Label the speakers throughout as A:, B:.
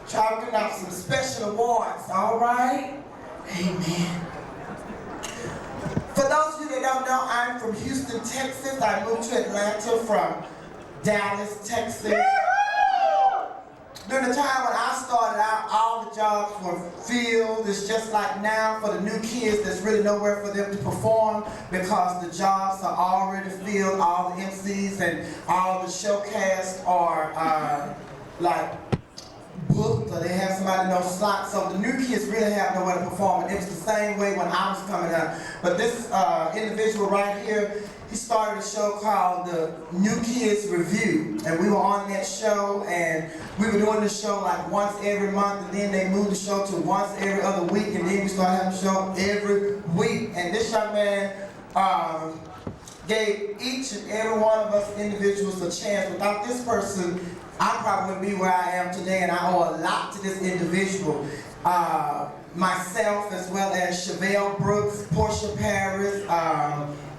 A: Try to out some special awards, all right? Amen. For those of you that don't know, I'm from Houston, Texas. I moved to Atlanta from Dallas, Texas. During the time when I started out, all the jobs were filled. It's just like now for the new kids, there's really nowhere for them to perform because the jobs are already filled. All the MCs and all the showcasts are like booked, or they have somebody in those slots. So the new kids really have nowhere to perform. And it was the same way when I was coming up. But this individual right here, he started a show called the New Kids Review, and we were on that show, and we were doing the show like once every month, and then they moved the show to once every other week, and then we started having the show every week. And this young man gave each and every one of us individuals a chance. Without this person, I probably wouldn't be where I am today, and I owe a lot to this individual. Myself, as well as Chevelle Brooks, Portia Paris,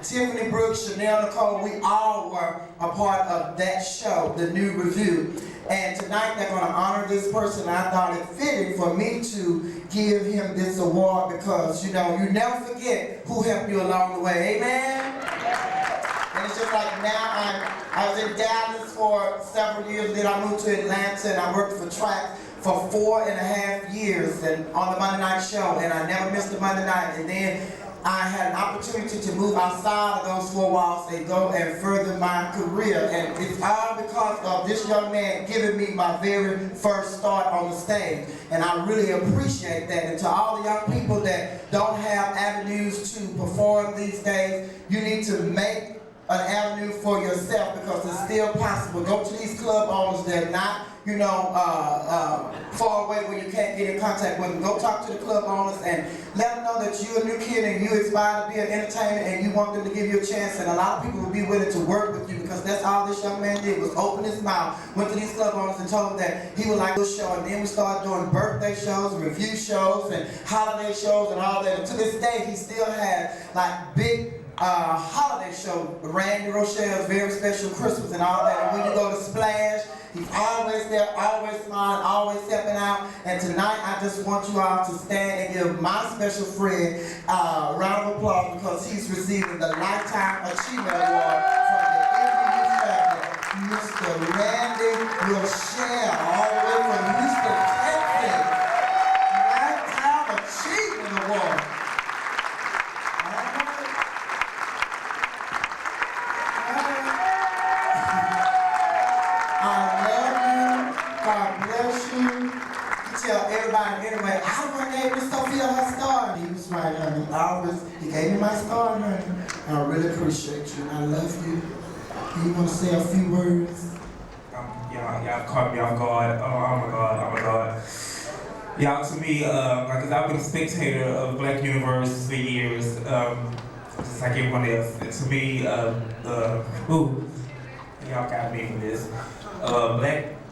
A: Tiffany Brooks, Chanel Ncole, we all were a part of that show, the New Review. And tonight they're going to honor this person. I thought it fitting for me to give him this award because, you know, you never forget who helped you along the way. Amen? And it's just like now, I was in Dallas for several years, then I moved to Atlanta and I worked for Track for 4.5 years and on the Monday night show, and I never missed a Monday night. And then I had an opportunity to move outside of those four walls and go and further my career. And it's all because of this young man giving me my very first start on the stage. And I really appreciate that. And to all the young people that don't have avenues to perform these days, you need to make an avenue for yourself because it's still possible. Go to these club owners that are not, you know, far away where you can't get in contact with them. Go talk to the club owners and let them know that you're a new kid and you aspire to be an entertainer and you want them to give you a chance. And a lot of people will be willing to work with you because that's all this young man did was open his mouth, went to these club owners and told them that he would like this show. And then we started doing birthday shows, review shows, and holiday shows and all that. And to this day, he still has like big holiday show, Randy Rochelle's Very Special Christmas and all that. And when you go to Splash, he's always there, always smiling, always stepping out. And tonight, I just want you all to stand and give my special friend a round of applause because he's receiving the Lifetime Achievement Award from the MBU family, Mr. Randy Rochelle, all the way from Houston, Texas. Lifetime Achievement Award. God bless you. You tell everybody anyway, I the one gave Miss Sophia her star. He was right, honey. He gave me my star, honey. I really appreciate you and I love you. You want to say a few words?
B: Y'all caught me off guard. Oh my God. Y'all, to me, because I've been a spectator of Black Universe for years, just like everyone else. And to me, y'all got me for this.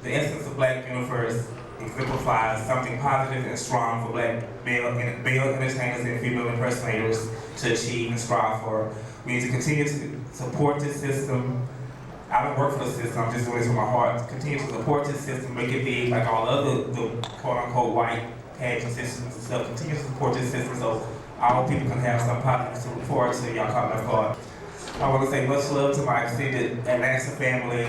B: The essence of Black Universe exemplifies something positive and strong for Black male entertainers and female impersonators to achieve and strive for. We need to continue to support this system. I don't work for the system, I'm just doing this with my heart. Continue to support this system, make it big like all other the quote-unquote white pageant systems and stuff. Continue to support this system so all people can have some positive to look forward to. Y'all caught me off guard. I want to say much love to my extended Atlanta family,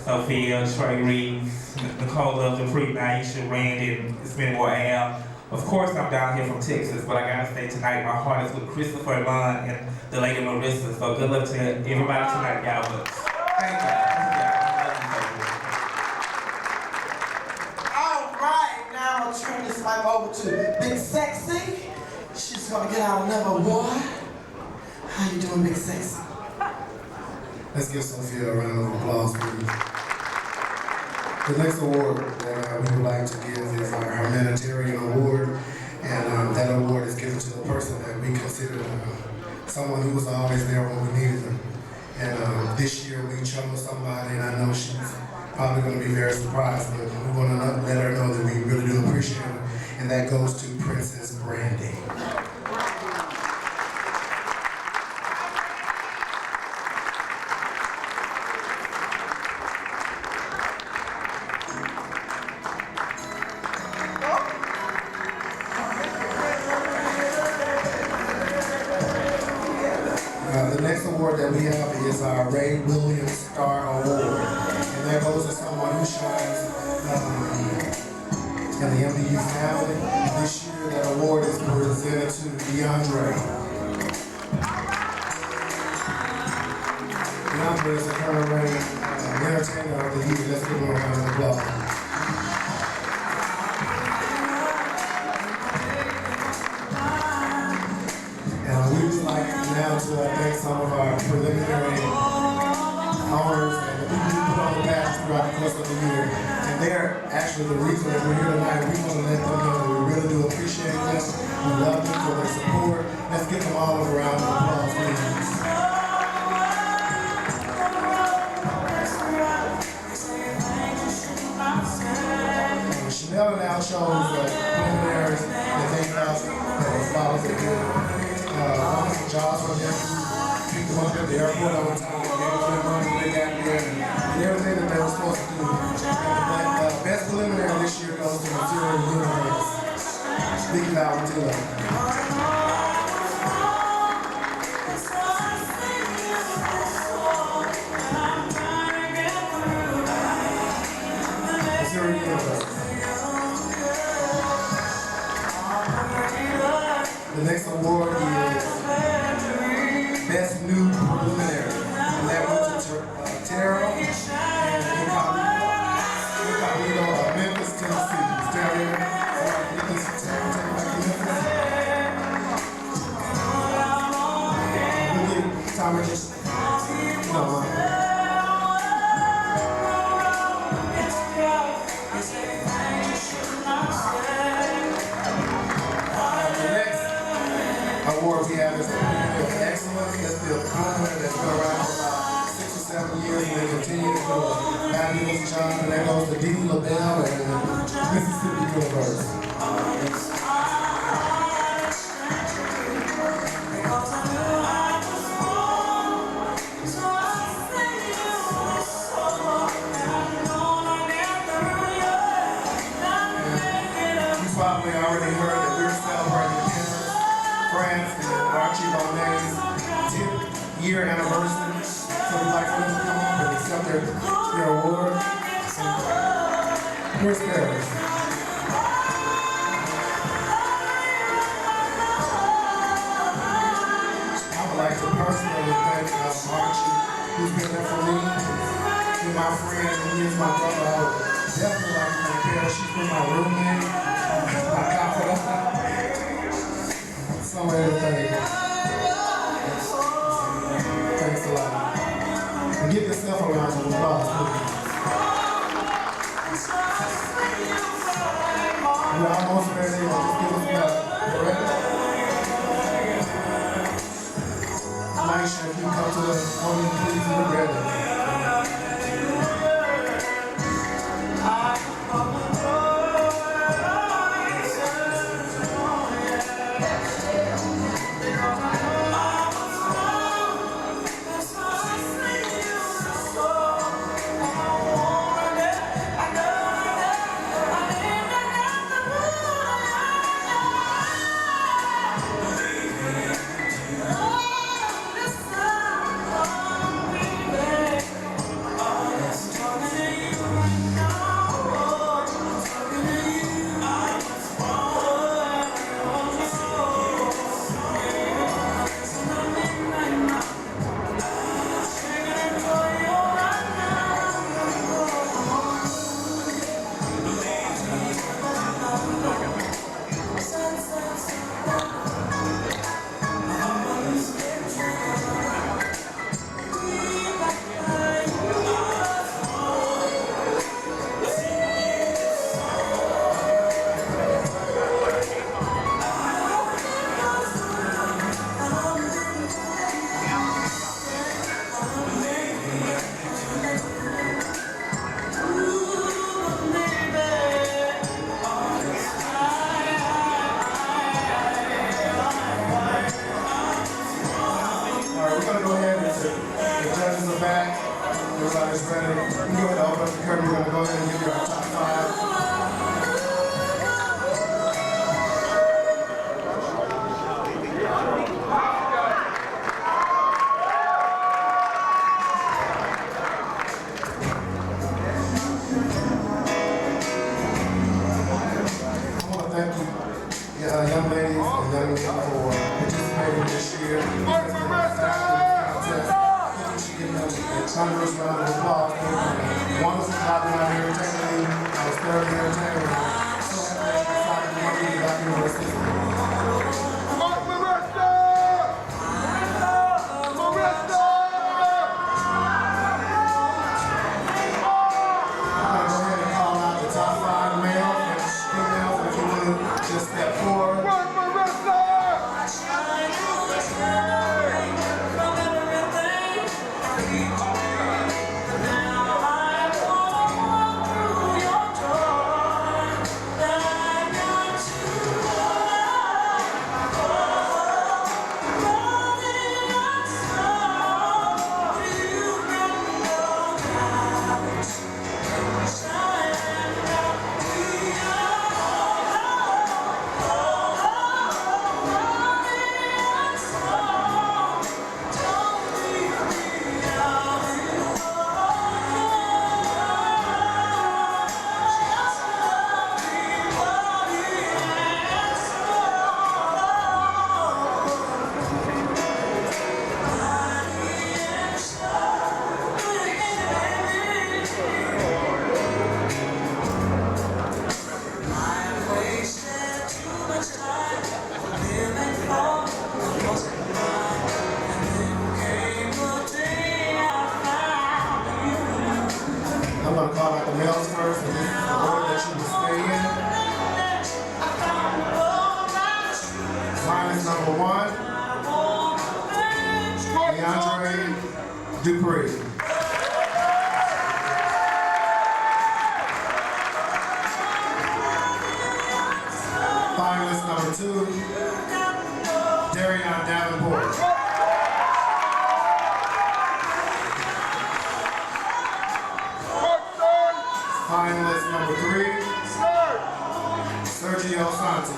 B: Sophia, Trey Reeves, Ncole, Dupree, Niesha, Randy, and it's been more Al. Of course I'm down here from Texas, but I gotta say tonight my heart is with Christopher, Milan, and the lady Marissa. So good luck to everybody tonight, y'all. But thank
A: you. All right, now I'm gonna turn this mic over to Big Sexy. She's gonna get out another award. How you doing, Big Sexy?
C: Let's give Sophia a round of applause, please. The next award that we would like to give is our humanitarian award, and that award is given to the person that we consider someone who was always there when we needed them. And this year we chose somebody, and I know she's probably going to be very surprised, but we want to let her know that we really do appreciate her, and that goes to Princess Brandy. Ray Williams Star Award. And that goes to someone who shines in the MBU family. This year, that award is presented to DeAndre. DeAndre is the current reigning entertainer of the year. Let's give him a round of applause. And we would like now to thank some of our preliminary honors and the people who put on the badges throughout the course of the year. And they're actually the reason that we're here tonight. We want to let them know that we really do appreciate them. We love them for their support. Let's give them all a round of applause, please. Chanel now shows preliminaries that they have followed the good wonderful jobs for them. Picked them up at the airport on time, gave them their money when they got there, and everything that they were supposed to do. And the best preliminary this year goes to Material Universe. Big Valentino. Material Universe. The next award is Best New Preliminary. And that went to Terrell and Incognito of Memphis, Tennessee. Stand there. Get this Terrell, take it back to Memphis. We'll get Tommy just, award we have is the Preliminary of Excellence. That's the preliminary that's been around for about 6 or 7 years, and they continue to do a fabulous job. And that goes to Dee LaBelle and Mississippi University. You probably already heard that we're celebrating France and Archie Bonet's 10th year anniversary. So we'd like for them to come up and accept their award. Where's Paris? I would like to personally thank Archie, who's been there for me. He's my friend, and he is my brother. I would definitely like to thank Paris. She's been my roommate, my confidant. Somewhere to thank. Thanks a lot. And give yourself a round of applause, please. We're almost ready. Just give us about ready. Niesha, if you come to the podium, please, we're ready. young men for participating this year. This has been a fabulous contest. I think we should give them a thunderous round of applause. They've done a wonderful job in our entertaining. I was thoroughly entertained. I'm so happy that you decided to want to be back in your system. I'm going to call out the males first, and this is the order that you will stay in. Mine is number 1, Dupree. Finalist number 2, Davenport. Finalist number 3, Sergio Santi.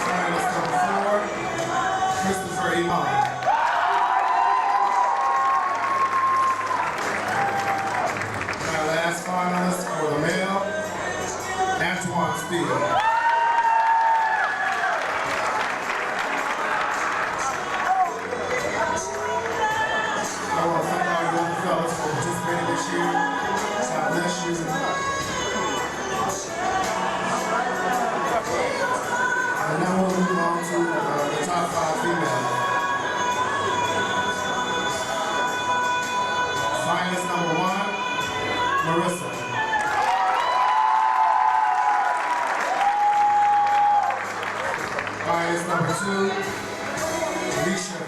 C: Finalist number 4, Christopher Iman. My last finalist for the male, Antoine Steele. For participating this year. God bless you. And now we'll move on to the top 5 females. Finalist number 1, Marissa. Finalist number 2, Niesha.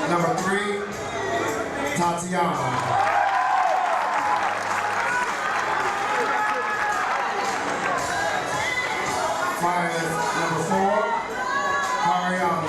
C: Number 3, Tatiana. Finalist number 4, Mariana.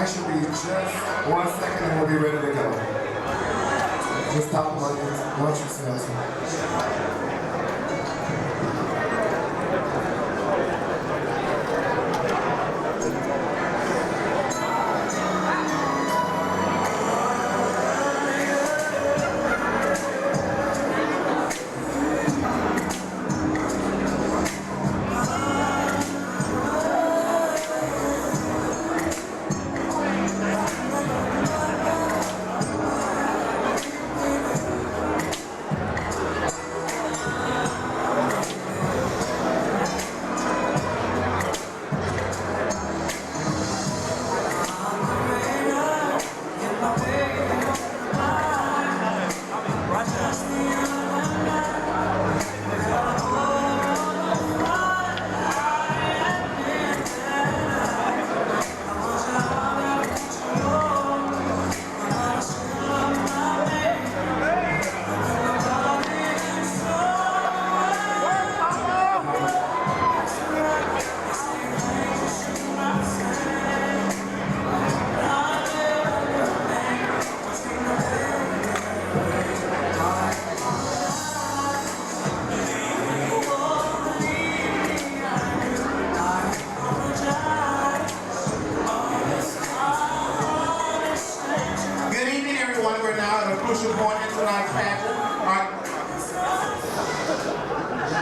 C: mic should be just 1 second and we'll be ready to go. Just talk about it, watch yourselves.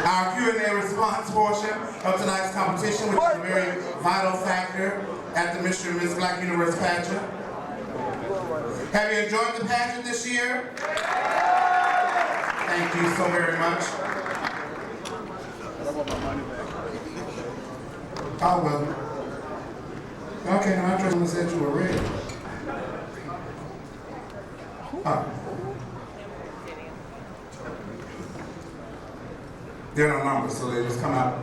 C: Our Q&A response portion of tonight's competition, which is a very vital factor at the Mr. and Miss Black Universe pageant. Have you enjoyed the pageant this year? Thank you so very much. Oh, well. Okay, now I just want to say you were ready. Oh. There are no numbers, so they just come out.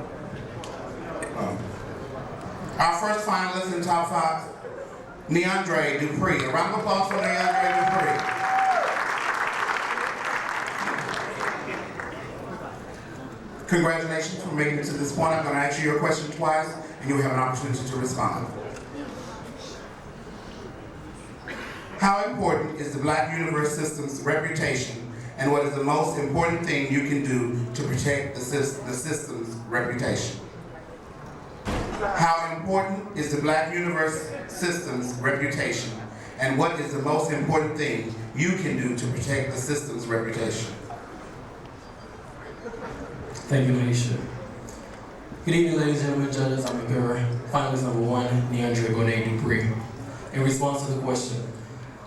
C: Our first finalist in top 5, Dupree. A round of applause for Dupree. Congratulations for making it to this point. I'm going to ask you your question twice, and you'll have an opportunity to respond. How important is the Black Universe System's reputation, and what is the most important thing you can do to protect the system's reputation? How important is the Black Universe System's reputation, and what is the most important thing you can do to protect the system's reputation?
D: Thank you, Niesha. Good evening, ladies and gentlemen, judges. I'm your finalist number 1, Dupree. In response to the question,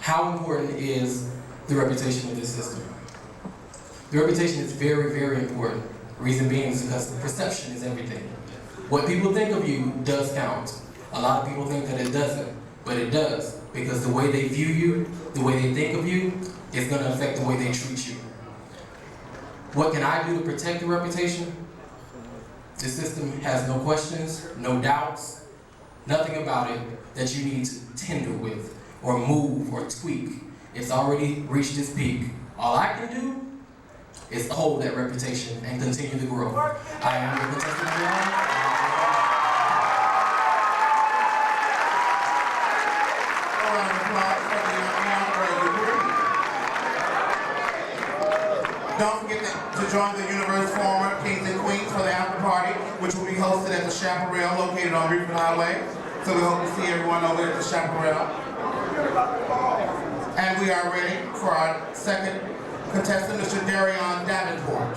D: how important is the reputation of this system? The reputation is very, very important. Reason being is because perception is everything. What people think of you does count. A lot of people think that it doesn't, but it does, because the way they view you, the way they think of you, is going to affect the way they treat you. What can I do to protect the reputation? The system has no questions, no doubts, nothing about it that you need to tinker with, or move, or tweak. It's already reached its peak. All I can do is hold that reputation and continue to grow. I am the contestant of Milan.
B: Don't forget to join the Universe Former Kings and Queens for the after party, which will be hosted at the Chaparral, located on Reeford Highway. So we hope to see everyone over at the Chaparral. And we are ready for our second contestant, Mr. Darion Davenport.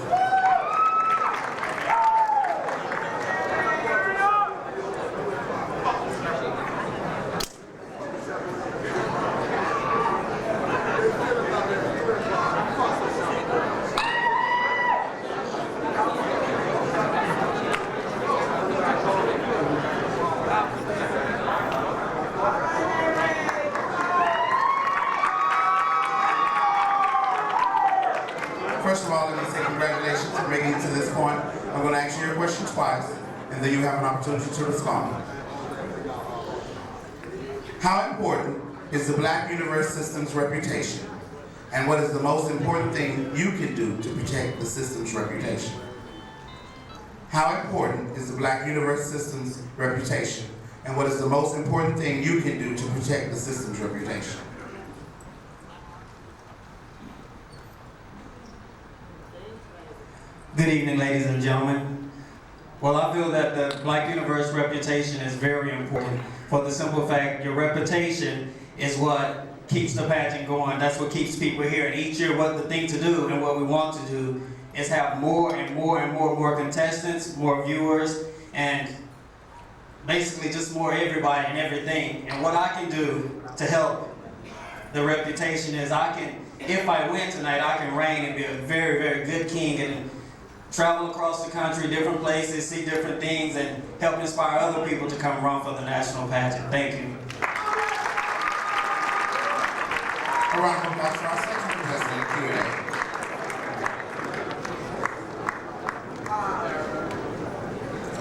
B: First of all, let me say congratulations for making it to this point. I'm going to ask you your question twice, and then you have an opportunity to respond. How important is the Black Universe System's reputation? And what is the most important thing you can do to protect the system's reputation? How important is the Black Universe System's reputation?
E: And what is the most important thing you can do to protect the system's reputation?
F: Good evening, ladies and gentlemen. Well, I feel that the Black Universe reputation is very important for the simple fact your reputation is what keeps the pageant going. That's what keeps people here. And each year, what the thing to do and what we want to do is have more and more contestants, more viewers, and basically just more everybody and everything. And what I can do to help the reputation is if I win tonight, I can reign and be a very good king and travel across the country, different places, see different things, and help inspire other people to come run for the national pageant. Thank you.
E: A round of applause for our second contestant in Q&A.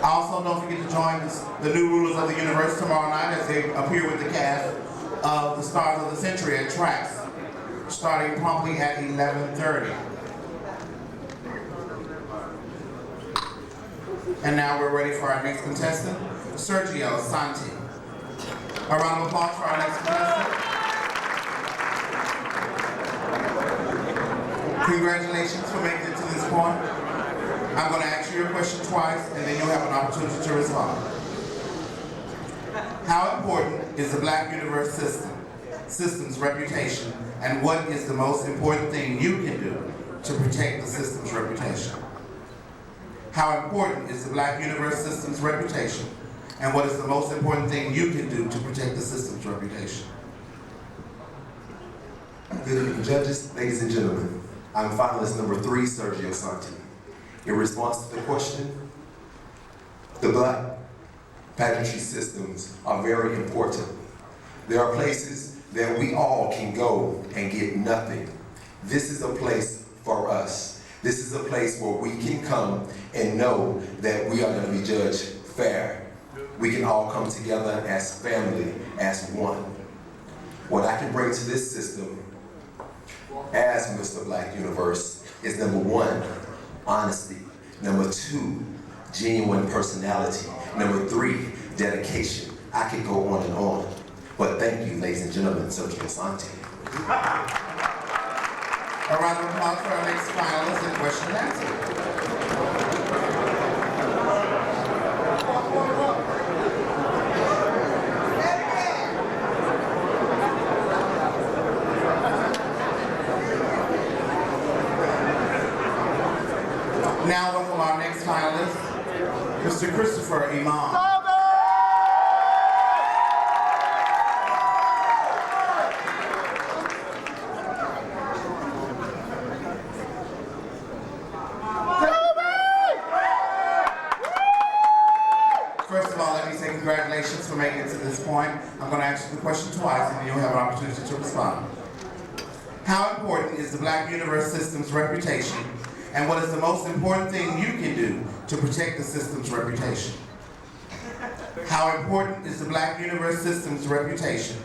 E: Also, don't forget to join the new rulers of the universe tomorrow night as they appear with the cast of the Stars of the Century at Trax, starting promptly at 11:30. And now we're ready for our next contestant, Sergio Santi. A round of applause for our next contestant. Congratulations for making it to this point. I'm going to ask you a question twice, and then you'll have an opportunity to respond. How important is the Black Universe system's reputation, and what is the most important thing you can do to protect the system's reputation? How important is the Black Universe system's reputation, and what is the most important thing you can do to protect the system's reputation?
G: Good evening, judges, ladies and gentlemen. I'm finalist number 3, Sergio Santi. In response to the question, the Black pageantry systems are very important. There are places that we all can go and get nothing. This is a place for us. This is a place where we can come and know that we are going to be judged fair. We can all come together as family, as one. What I can bring to this system as Mr. Black Universe is number 1, honesty. Number 2, genuine personality. Number 3, dedication. I could go on and on. But thank you, ladies and gentlemen, Sergio Santi.
E: A round of applause for our next finalist in question and answer. Now welcome our next finalist, Mr. Christopher Imam. First of all, let me say congratulations for making it to this point. I'm going to ask you the question twice, and then you'll have an opportunity to respond. How important is the Black Universe system's reputation, and what is the most important thing you can do to protect the system's reputation? How important is the Black Universe system's reputation,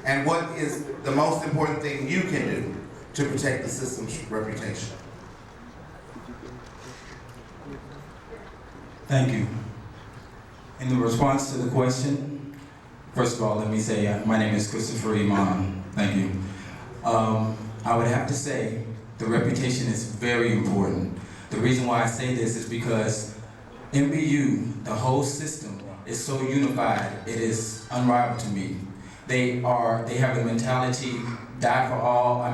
E: and what is the most important thing you can do to protect the system's reputation?
H: Thank you. In the response to the question, first of all, let me say my name is Christopher Imam. Thank you. I would have to say the reputation is very important. The reason why I say this is because MBU, the whole system, is so unified. It is unrivaled to me. They have the mentality, die for all,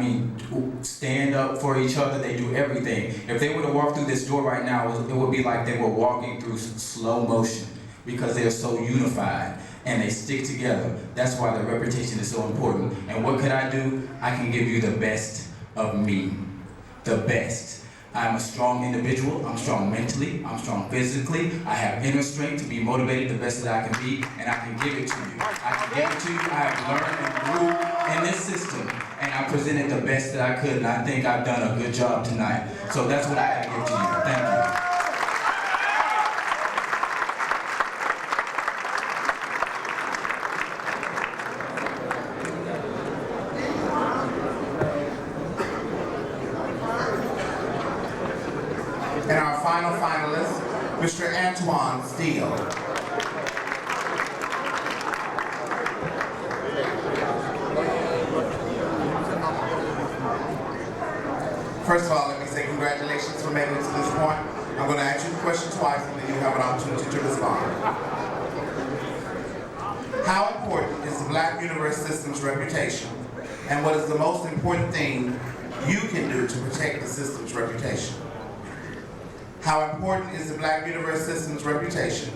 H: stand up for each other, they do everything. If they were to walk through this door right now, it would be like they were walking through slow motion because they are so unified and they stick together. That's why the reputation is so important. And what could I do? I can give you the best of me, the best. I'm a strong individual, I'm strong mentally, I'm strong physically, I have inner strength to be motivated the best that I can be, and I can give it to you. I can give it to you, I have learned and grew in this system, and I presented the best that I could, and I think I've done a good job tonight. So that's what I have to give to you. Thank you.
E: And our final finalist, Mr. Antoine Steele. How important is the Black universe system's reputation? And what is the most important thing you can do to protect the system's reputation? How important is the Black universe system's reputation?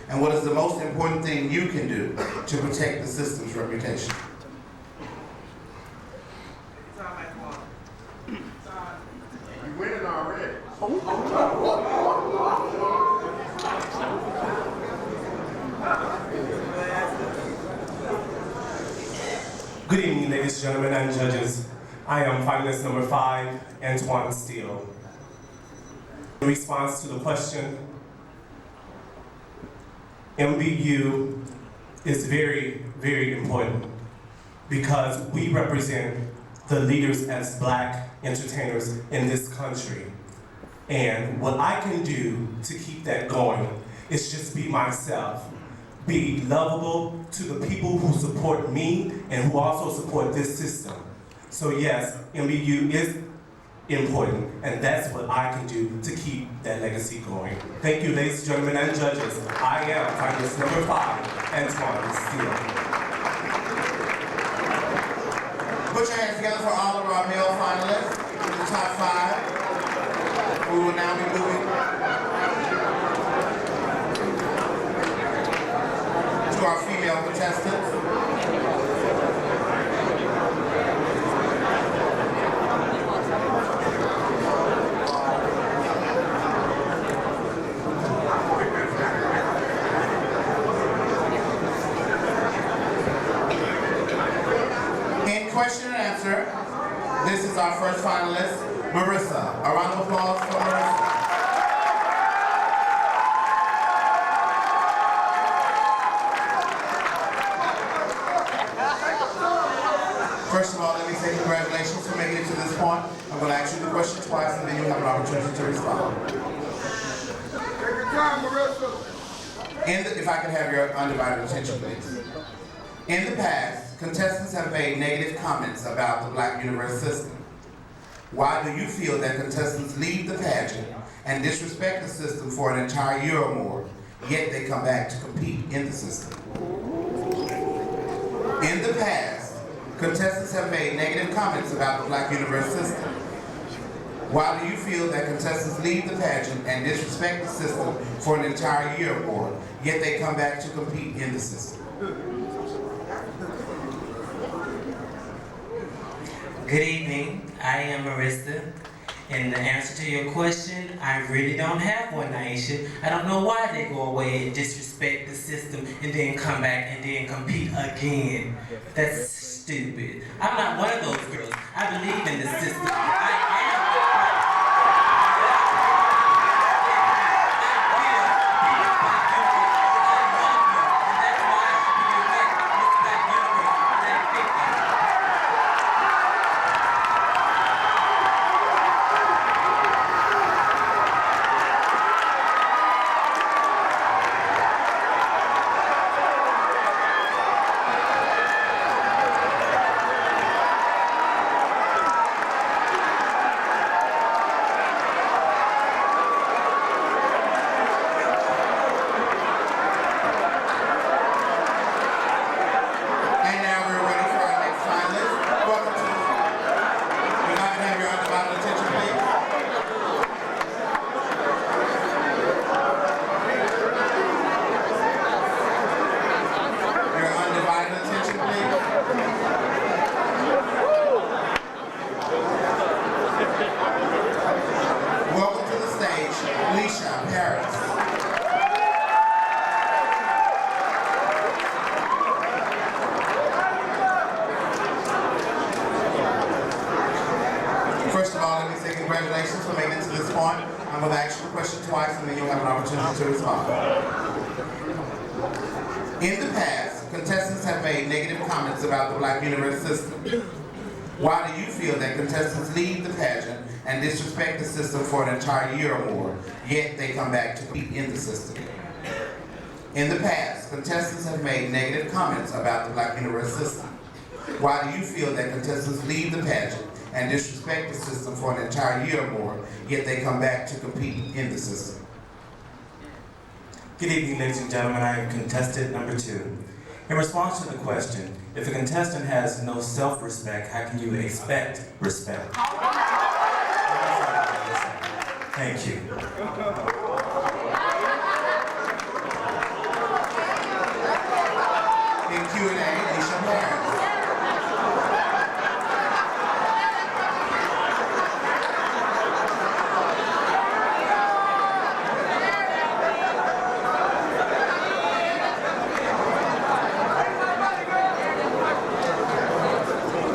E: And what is the most important thing you can do to protect the system's reputation?
I: You're winning already.
J: Good evening, ladies, gentlemen, and judges. I am finalist number 5, Antoine Steele. In response to the question, MBU is very, very important because we represent the leaders as Black entertainers in this country. And what I can do to keep that going is just be myself. Be lovable to the people who support me and who also support this system. So yes, MBU is important, and that's what I can do to keep that legacy going. Thank you, ladies, gentlemen, and judges. I am finalist number 5, Antoine Steele.
E: Put your hands together for all of our male finalists in the top 5. We will now be moving to our female contestants. In question and answer, this is our first finalist, Marissa. A round of applause for Marissa. First of all, let me say congratulations for making it to this point. I'm going to ask you the question twice, and then you'll have an opportunity to respond.
I: Take your time, Marissa.
E: If I could have your undivided attention, please. In the past, contestants have made negative comments about the Black universe system. Why do you feel that contestants leave the pageant and disrespect the system for an entire year or more, yet they come back to compete in the system? In the past, contestants have made negative comments about the Black universe system. Why do you feel that contestants leave the pageant and disrespect the system for an entire year or more, yet they come back to compete in the system?
K: Good evening, I am Marissa. And the answer to your question, I really don't have one, Niesha. I don't know why they go away and disrespect the system and then come back and then compete again. That's stupid. I'm not one of those girls. I believe in the system.
E: Congratulations for making it to this point. I'm going to ask you the question twice and then you'll have an opportunity to respond. In the past, contestants have made negative comments about the Black universe system. Why do you feel that contestants leave the pageant and disrespect the system for an entire year or more, yet they come back to compete in the system? In the past, contestants have made negative comments about the Black universe system. Why do you feel that contestants leave the pageant and disrespect the system for an entire year or more, yet they come back to compete in the system?
L: Good evening, ladies and gentlemen. I am contestant number 2.
H: In response to the question, if a contestant has no self-respect, how can you expect respect? Thank you.
E: In Q&A, Niesha Parents.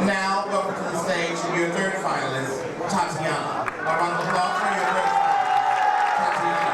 E: Now, welcome to the stage your third finalist, Tatiana. A round of applause for your third finalist, Tatiana.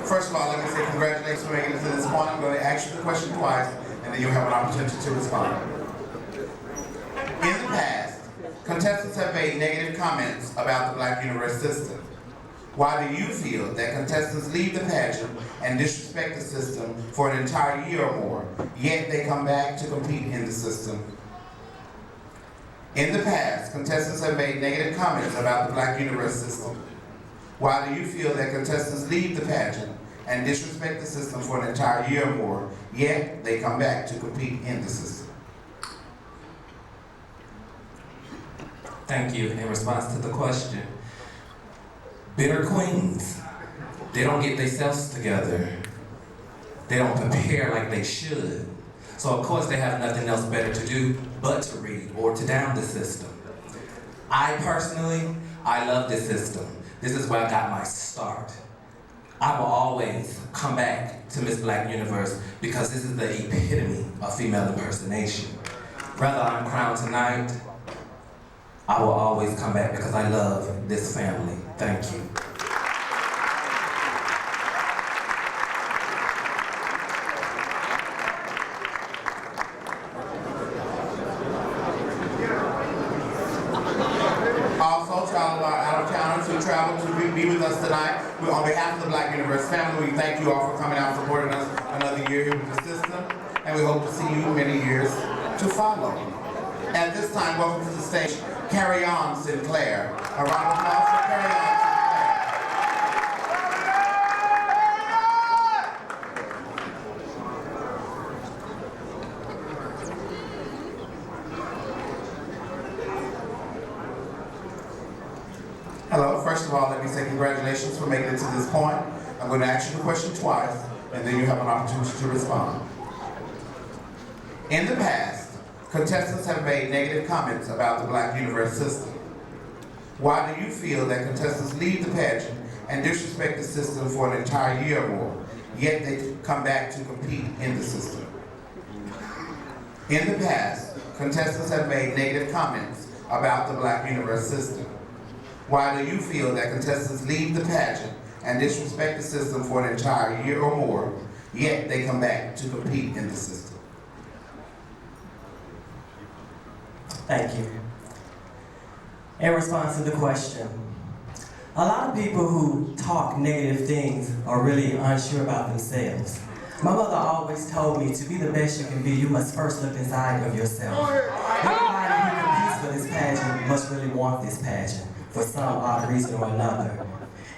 E: First of all, let me say congratulations for making it to this point. I'm going to ask you the question twice, and then you'll have an opportunity to respond. In the past, contestants have made negative comments about the Black University system. Why do you feel that contestants leave the pageant and disrespect the system for an entire year or more, yet they come back to compete in the system? In the past, contestants have made negative comments about the Black University system. Why do you feel that contestants leave the pageant and disrespect the system for an entire year or more, yet they come back to compete in the system?
K: Thank you. In response to the question, bitter queens, they don't get themselves together. They don't prepare like they should. So of course they have nothing else better to do but to read or to down the system. I personally, I love this system. This is where I got my start. I will always come back to Miss Black Universe because this is the epitome of female impersonation. Whether I'm crowned tonight, I will always come back because I love this family. Thank you.
E: Also, to all of our out-of-towners who traveled to be with us tonight, on behalf of the Black Universe family, we thank you all for coming out and supporting us another year here with the system, and we hope to see you many years to follow. At this time, welcome to the stage, Carry On Sinclair. A round of applause for Carry On Sinclair. Hello, first of all, let me say congratulations for making it to this point. I'm going to ask you the question twice, and then you have an opportunity to respond. In the past, contestants have made negative comments about the Black University system. Why do you feel that contestants leave the pageant and disrespect the system for an entire year or more, yet they come back to compete in the system? In the past, contestants have made negative comments about the Black University system. Why do you feel that contestants leave the pageant and disrespect the system for an entire year or more, yet they come back to compete in the system?
L: Thank you. In response to the question, a lot of people who talk negative things are really unsure about themselves. My mother always told me to be the best you can be, you must first look inside of yourself. Everybody who competes for this pageant must really want this pageant for some odd reason or another.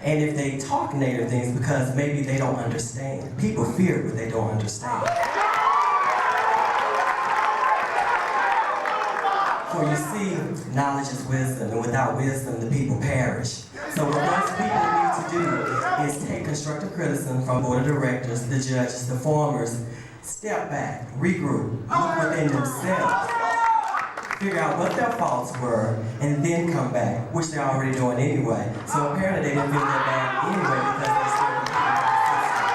L: And if they talk negative things because maybe they don't understand. People fear what they don't understand. For you see, knowledge is wisdom, and without wisdom, the people perish. So what most people need to do is take constructive criticism from board of directors, the judges, the formers, step back, regroup, look within themselves, figure out what their faults were, and then come back, which they're already doing anyway. So apparently they didn't feel that bad anyway because they still competed with the system.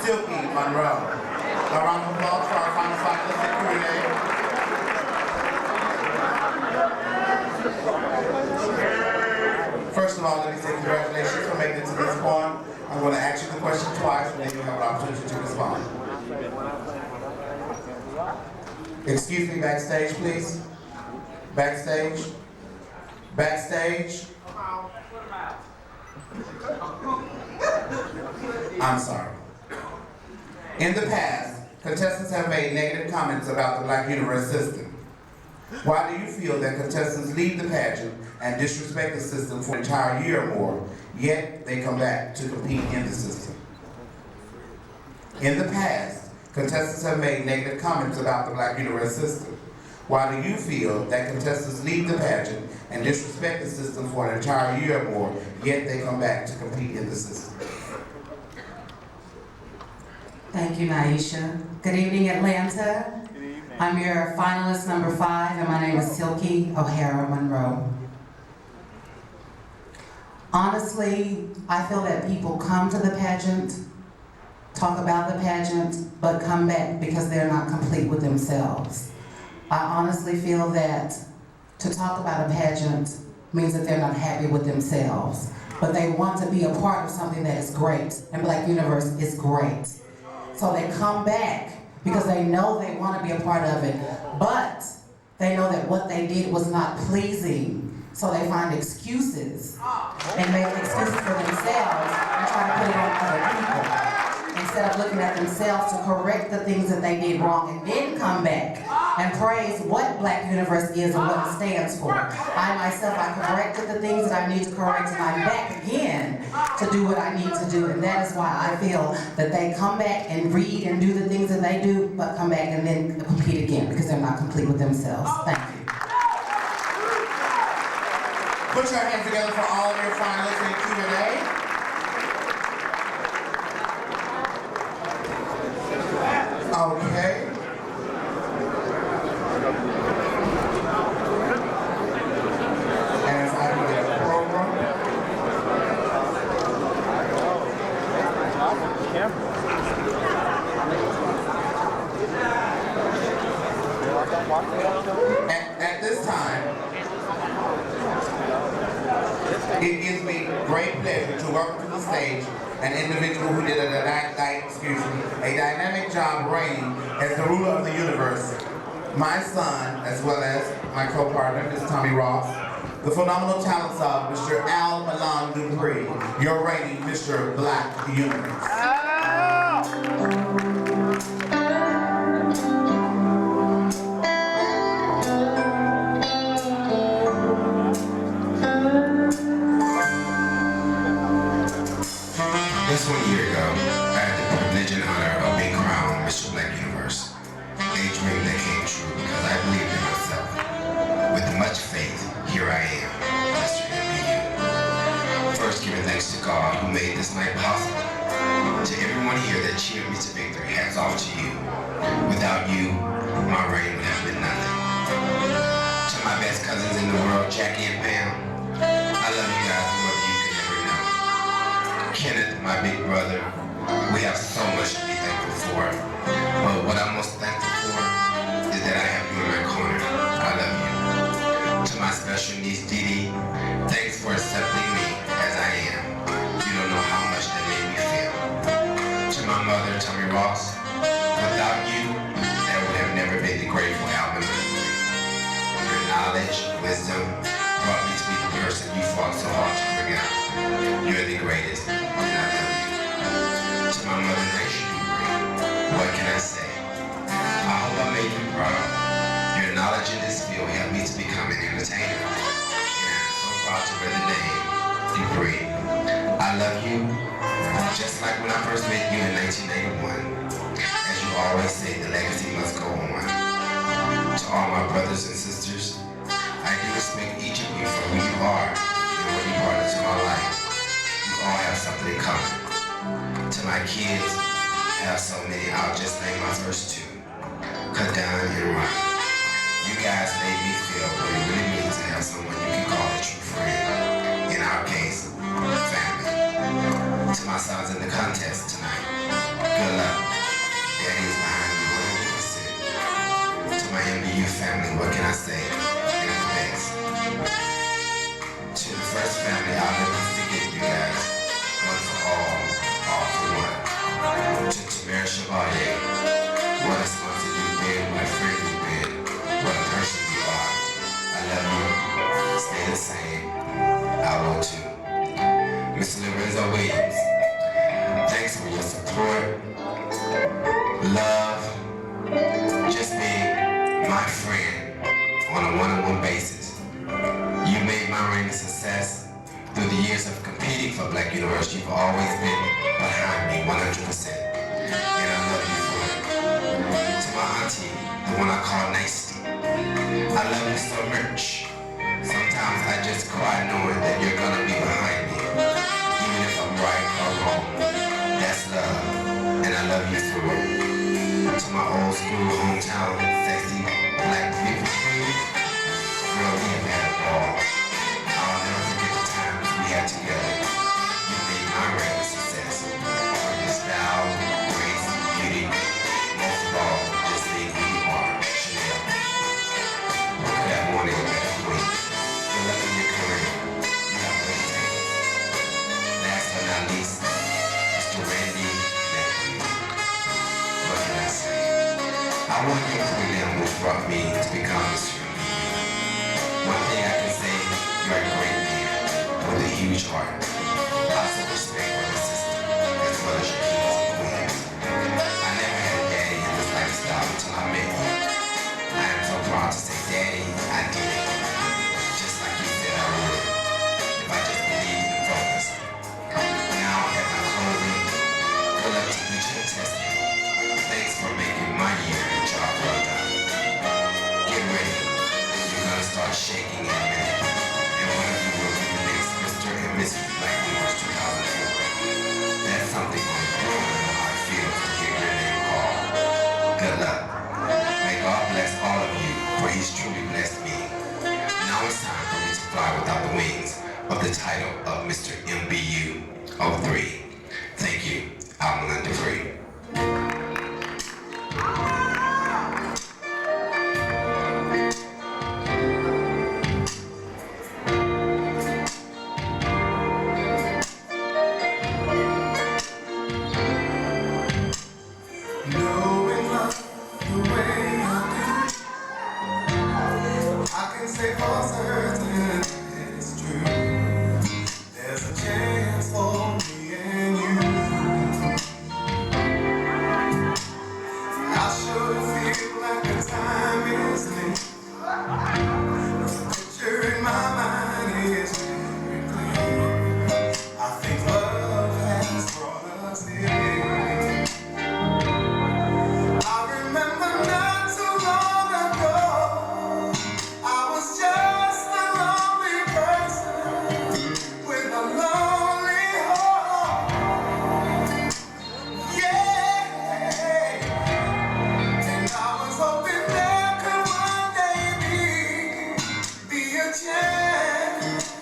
E: Silky Monroe. A round of applause for our final finalist in Q&A. First of all, let me say congratulations for making it to this point. I'm going to ask you the question twice, and then you'll have an opportunity to respond. Excuse me, backstage, please. Backstage. Backstage. I'm sorry. In the past, contestants have made negative comments about the Black Universe system. Why do you feel that contestants leave the pageant and disrespect the system for an entire year or more, yet they come back to compete in the system? In the past, contestants have made negative comments about the Black Universe system. Why do you feel that contestants leave the pageant and disrespect the system for an entire year or more, yet they come back to compete in the system?
M: Thank you, Niesha. Good evening, Atlanta. I'm your finalist number 5, and my name is Silky O'Hara Monroe. Honestly, I feel that people come to the pageant, talk about the pageant, but come back because they're not complete with themselves. I honestly feel that to talk about a pageant means that they're not happy with themselves, but they want to be a part of something that is great, and Black Universe is great. So they come back because they know they want to be a part of it, but they know that what they did was not pleasing. So they find excuses and make excuses for themselves and try to put it on other people, instead of looking at themselves to correct the things that they did wrong and then come back and praise what Black Universe is and what it stands for. I myself, I corrected the things that I need to correct, and I'm back again to do what I need to do, and that is why I feel that they come back and read and do the things that they do, but come back and then compete again because they're not complete with themselves. Thank you.
E: Put your hands together for all of your finalists in Q&A. Okay. And if I can get a program. At this time, it gives me great pleasure to welcome to the stage an individual who did a dynamic job reigning as the ruler of the universe. My son, as well as my co-partner, Ms. Tommy Ross, the phenomenal talents of Mr. Milan Dupree, your reigning Mr. Black Universe.
N: Just 1 year ago, I had the privilege and honor of being crowned Mr. Black Universe, a dream that came true because I believed in myself. With much faith, here I am, Mr. MBU. First, giving thanks to God who made this night possible. To everyone here that cheered me to victory, hats off to you. Without you, my reign would have been nothing. To my best cousins in the world, Jackie and Pam, I love you guys more than you could ever know. Kenneth, my big brother, we have so much to be thankful for. But what I'm most thankful for is that I have you in my corner. I love you. To my special niece, Dee Dee, thanks for accepting me as I am. You don't know how much that made me feel. To my mother, Tommy Ross, without you, there would have never been the grateful album of the week. Your knowledge, wisdom, brought me to be the person you fought so hard to bring out. You're the greatest, and I love you. To my mother, Niesha, what can I say? I hope I made you proud. Your knowledge in this field helped me to become an entertainer. And I'm so proud to wear the name, Dupree. I love you, just like when I first met you in 1981. As you always say, the legacy must go on. To all my brothers and sisters, I do respect each of you for who you are and what you brought into my life. You all have something in common. To my kids, I have so many, I'll just name my first two, Kadan and Ron. You guys made me feel what it really means to have someone you can call a true friend. In our case, family. To my sons in the contest tonight, good luck. love, just being my friend on a one-on-one basis. You made my reign a success. Through the years of competing for Black University, you've always been behind me 100%. And I love you for it. To my auntie, the one I call Niesha, I love you so much. Sometimes I just cry knowing that you're gonna be behind me. Even if I'm right or wrong. That's love. And I love you for it. To my old school hometown, sexy Black people. Girl, we have had a ball. I'll never forget the times we had together. You made my reign a success. For your style, grace, beauty, most of all, just being who you are, Chanel. What could have wanted a better queen? Good luck in your career. You have what it takes. Last but not least, Mr. Randy Nephew. What can I say? I want you to them who brought me to become Mr. One thing I can say, you're a great man with a huge heart. Lots of respect for the system, as well as your kings and queens. I never had a daddy in this lifestyle until I met you. I am so proud to say, Daddy, I did it. Just like you said I would, if I just believed and focused. Now, at my closing, good luck to each contestant. Thanks for making my year a job well done. Get ready. You're gonna start shaking in a minute. And one of you will be the next Mr. and Mrs. Black Universe 2004. That's something on the throne and how it feels to hear your name called. Good luck. May God bless all of you, for He's truly blessed me. Now it's time for me to fly without the wings of the title of Mr. MBU 03. Thank you. I'm Milan Dupree.
C: Knowing love the way I do, I can say for certain it's true. There's a chance for me and you. I sure feel like the time is late. The picture in my mind is very clear. I think love has brought us here. I remember not so long ago, I was just a lonely person with a lonely heart. Yeah, and I was hoping there could one day be a chance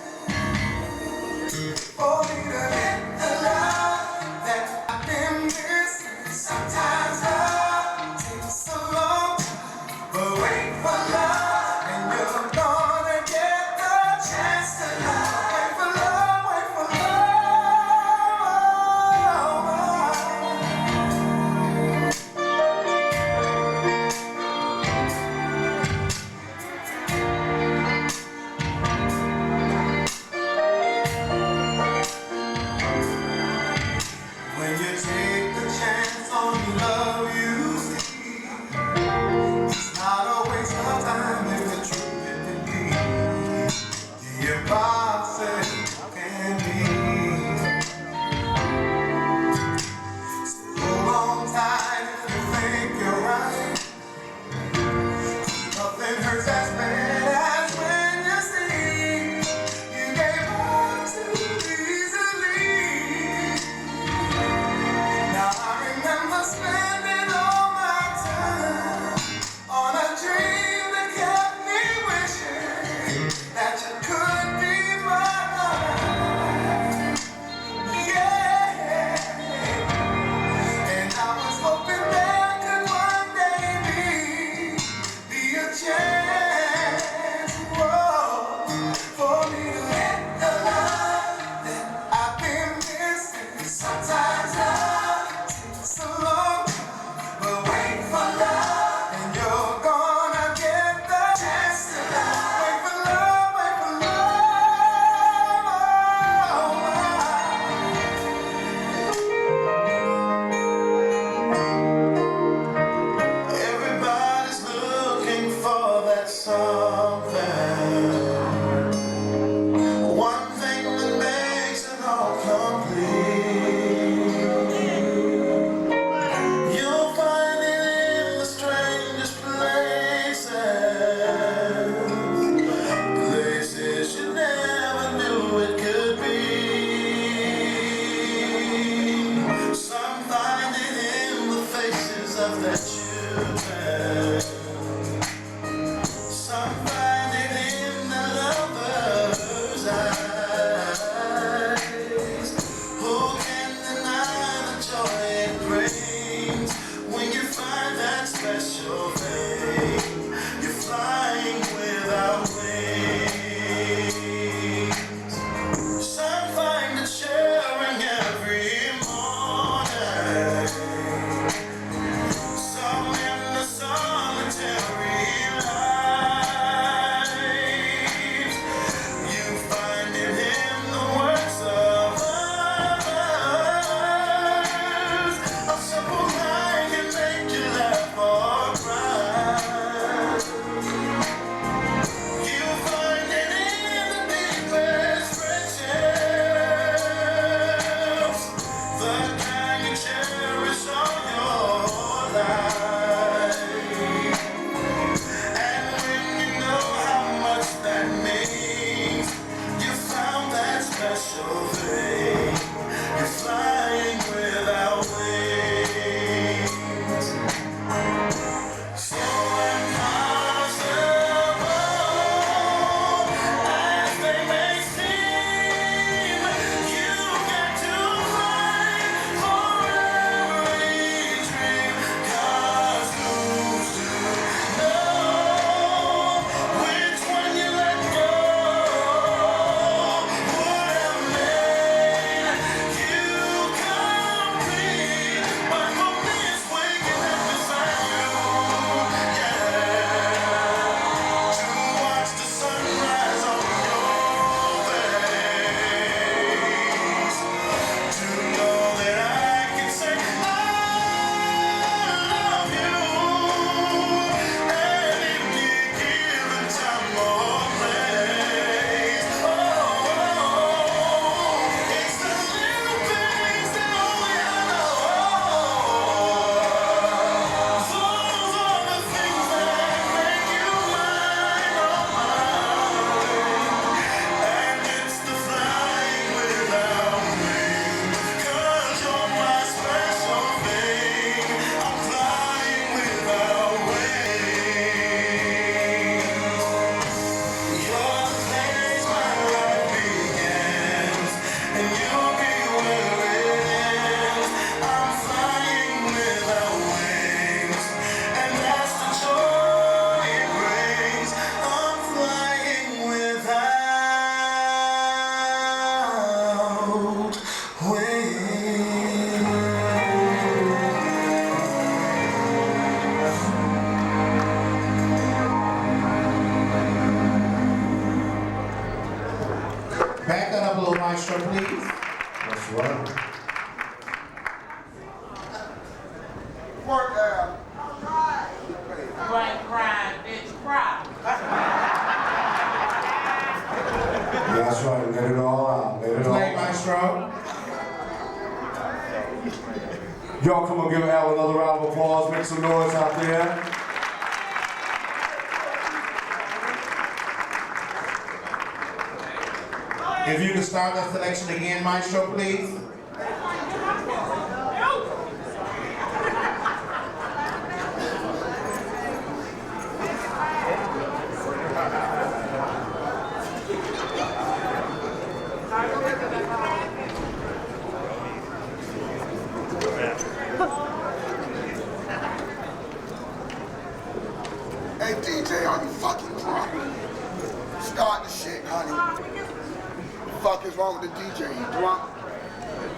C: for me to get the love that I've been missing. Sometimes love takes a long time, but wait for love, and you're gonna get the chance to love. Wait for love, wait for love. When you take the chance on love, you see, it's not a waste of time if the truth is indeed. The impossible can be. So hold on tight if you think you're right. Nothing hurts as bad as when you see you gave up too easily. Now I remember spending
O: of their children. Some find it in the lover's eyes. Who can deny the joy it brings when you find that special thing? You're flying without wings. Some find it sharing every morning. Some in the solitary life. You find it in the works of others. A simple line can make you laugh or cry. You find it in the deepest friendships, the kind you cherish all your life. And when you know how much that means, you found that special thing. You're flying without wings. So impossible as they may seem, you get to fight for every dream. 'Cause who's to know which one you let go would have made you complete? But for me, it's waking up beside you, to watch the sunrise on your face, to know that I can say I love you at any given time or place. It's the little things that only I know. Those are the things that make you mine, and it's the flying without wings. 'Cause you're my special thing. I'm flying without wings. You're the place my life begins, and you'll be where it ends. I'm flying without wings, and that's the joy it brings. I'm flying without wings.
E: Back that up a little, Maestro, please.
C: That's right.
I: Work out.
P: You ain't crying, bitch, cry.
C: That's right. Let it all out. Let it all
E: Play,
C: out.
E: Maestro.
C: Y'all come on, give Al another round of applause. Make some noise out there.
E: If you could start that selection again, Maestro, please.
I: Hey DJ, are you fucking drunk? Start the shit, honey. The fuck is wrong with the DJ? You drunk?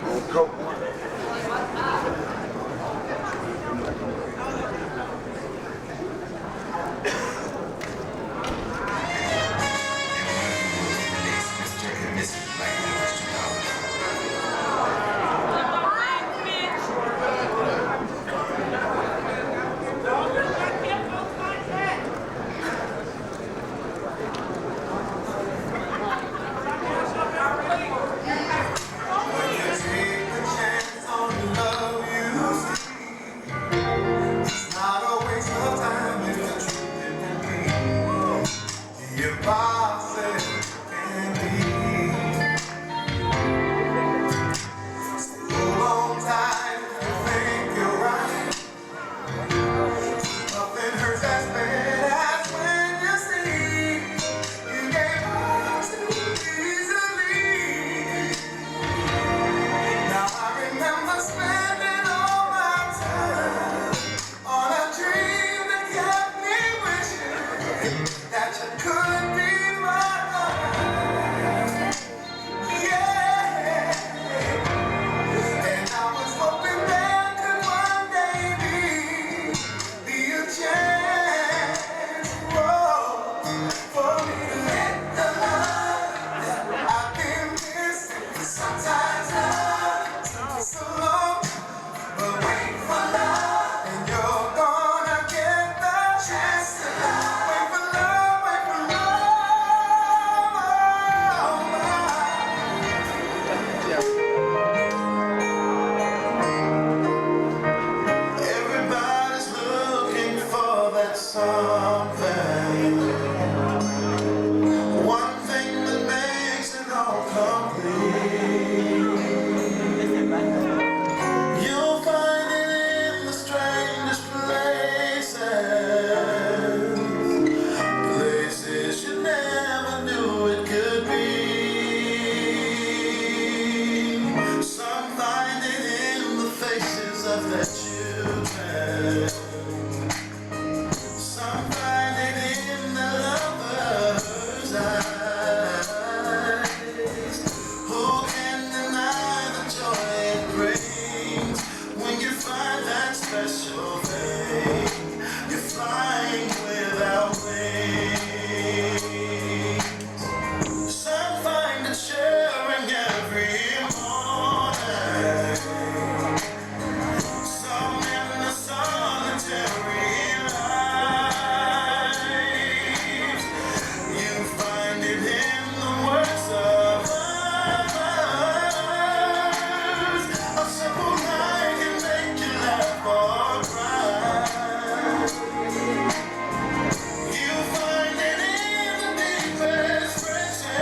I: Oh, coke.
N: Mr. and Mrs. Black Universe 2000.
O: Take a chance on love you. special thing. You're flying without wings. Some find a cheering every morning. Some in the solitary lives. You find it in the works of others. A simple line can make you laugh or cry. You find it in the deepest friendships.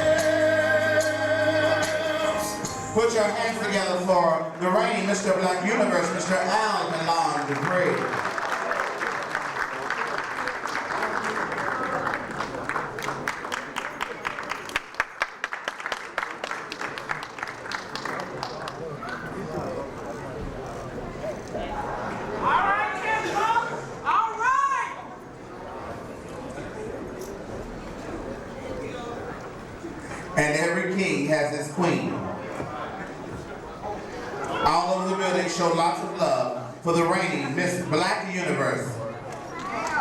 E: Put your hands together for the reigning Mr. Black Universe, Mr. Milan Dupree. And every king has his queen. All over the building show lots of love for the reigning Miss Black Universe.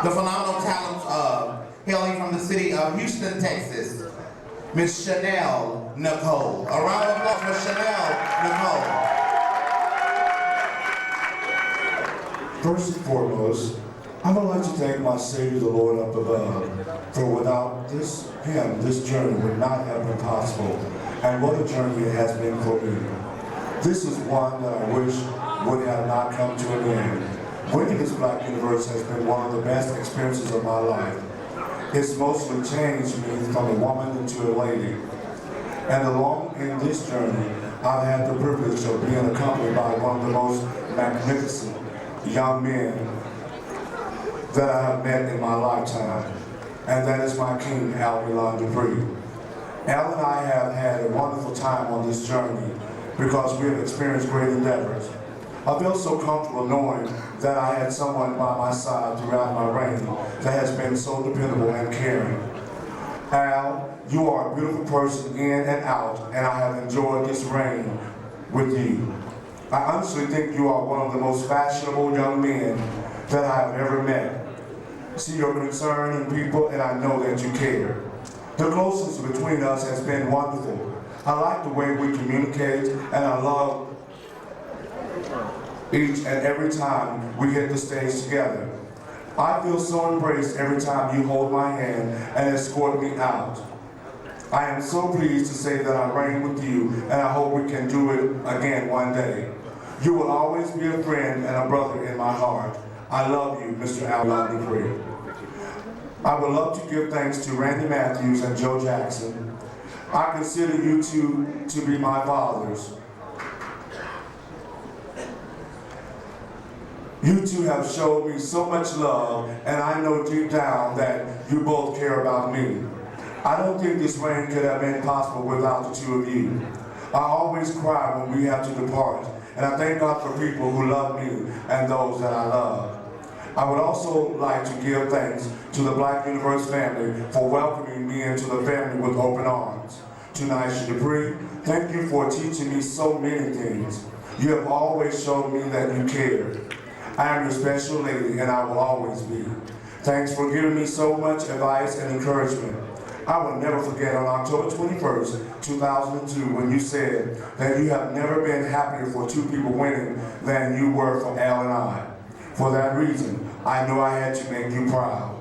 E: The phenomenal talents of, hailing from the city of Houston, Texas, Miss Ncole. A round of applause for Ncole.
Q: First and foremost, I would like to thank my Savior, the Lord up above, for without Him, this journey would not have been possible. And what a journey it has been for me. This is one that I wish would have not come to an end. Winning this Black Universe has been one of the best experiences of my life. It's mostly changed me from a woman into a lady. And along in this journey, I've had the privilege of being accompanied by one of the most magnificent young men that I have met in my lifetime. And that is my king, Milan Dupree. Al and I have had a wonderful time on this journey because we have experienced great endeavors. I feel so comfortable knowing that I had someone by my side throughout my reign that has been so dependable and caring. Al, you are a beautiful person in and out, and I have enjoyed this reign with you. I honestly think you are one of the most fashionable young men that I have ever met. See your concern in people, and I know that you care. The closeness between us has been wonderful. I like the way we communicate, and I love each and every time we hit the stage together. I feel so embraced every time you hold my hand and escort me out. I am so pleased to say that I reign with you, and I hope we can do it again one day. You will always be a friend and a brother in my heart. I love you, Mr. Milan Dupree. I would love to give thanks to Randy Matthews and Joe Jackson. I consider you two to be my fathers. You two have showed me so much love, and I know deep down that you both care about me. I don't think this reign could have been possible without the two of you. I always cry when we have to depart, and I thank God for people who love me and those that I love. I would also like to give thanks to the Black Universe family for welcoming me into the family with open arms. To Niesha Dupree, thank you for teaching me so many things. You have always shown me that you care. I am your special lady, and I will always be. Thanks for giving me so much advice and encouragement. I will never forget on October 21st, 2002, when you said that you have never been happier for two people winning than you were for Al and I. For that reason, I knew I had to make you proud.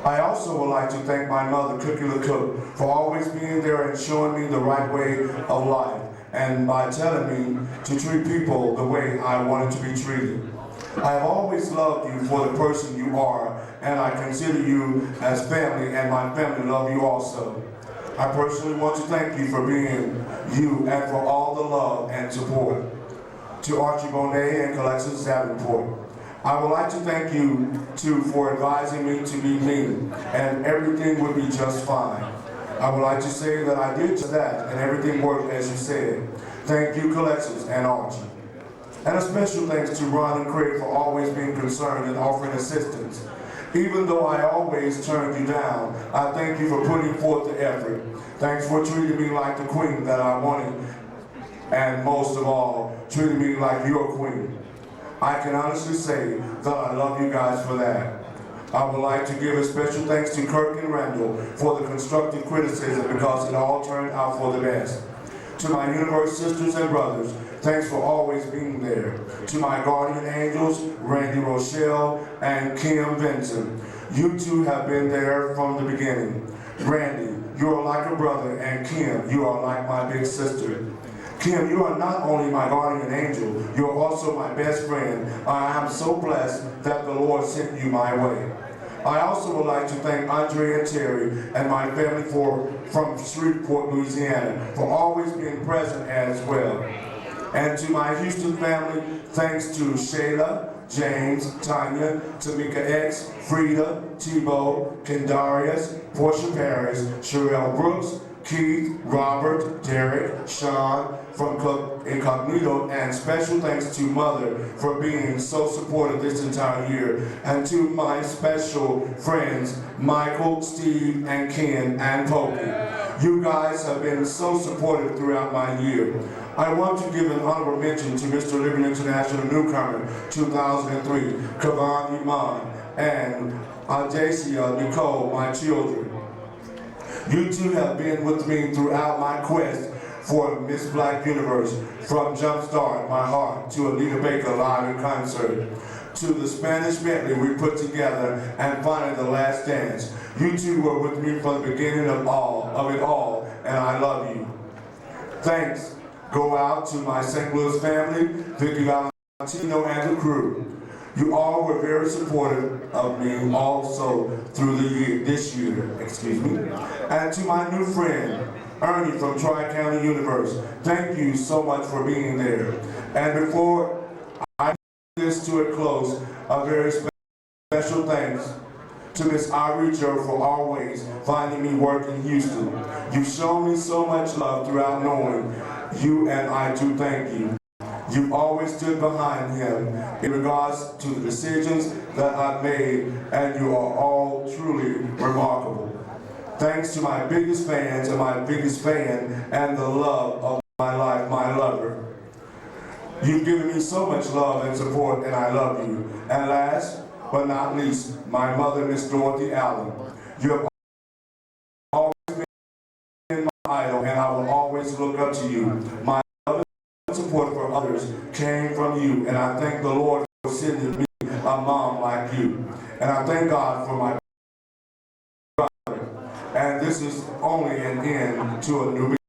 Q: I also would like to thank my mother, Cookie the Cook, for always being there and showing me the right way of life, and by telling me to treat people the way I wanted to be treated. I have always loved you for the person you are, and I consider you as family, and my family love you also. I personally want to thank you for being you and for all the love and support. To Archie Bonet and Alexis Davenport, I would like to thank you too for advising me to be me, and everything would be just fine. I would like to say that I did just that, and everything worked as you said. Thank you, Alexis and Archie. And a special thanks to Ron and Craig for always being concerned and offering assistance. Even though I always turned you down, I thank you for putting forth the effort. Thanks for treating me like the queen that I wanted, and most of all, treating me like your queen. I can honestly say that I love you guys for that. I would like to give a special thanks to Kirk and Randall for the constructive criticism because it all turned out for the best. To my universe sisters and brothers, thanks for always being there. To my guardian angels, Randy Rochelle and Kim Vincent, you two have been there from the beginning. Randy, you are like a brother, and Kim, you are like my big sister. Kim, you are not only my guardian angel, you are also my best friend. I am so blessed that the Lord sent you my way. I also would like to thank Andre and Terry and my family from Shreveport, Louisiana, for always being present as well. And to my Houston family, thanks to Shayla, James, Tanya, Tamika X, Frida, Tebow, Kendarius, Portia Paris, Sherelle Brooks, Keith, Robert, Derek, Sean from Incognito, and special thanks to Mother for being so supportive this entire year, and to my special friends, Michael, Steve, and Ken, and Pokey. You guys have been so supportive throughout my year. I want to give an honorable mention to Mr. Living International Newcomer 2003, Kavan Iman, and Adacia Ncole, my children. You two have been with me throughout my quest for Miss Black Universe, from Jumpstart My Heart to Anita Baker live in concert, to the Spanish medley we put together, and finally The Last Dance. You two were with me from the beginning of it all, and I love you. Thanks go out to my St. Louis family, Vicky Valentino, and the crew. You all were very supportive of me also through this year, And to my new friend, Ernie from Tri-County Universe, thank you so much for being there. And before I bring this to a close, a very special thanks to Miss Irie Joe for always finding me work in Houston. You've shown me so much love throughout knowing you, and I do thank you. You've always stood behind him in regards to the decisions that I've made, and you are all truly remarkable. Thanks to my biggest fans and my biggest fan and the love of my life, my lover. You've given me so much love and support, and I love you. And last but not least, my mother, Miss Dorothy Allen. You have always been my idol, and I will always look up to you. My support for others came from you, and I thank the Lord for sending me a mom like you. And I thank God for my brother. And this is only an end to a new beginning.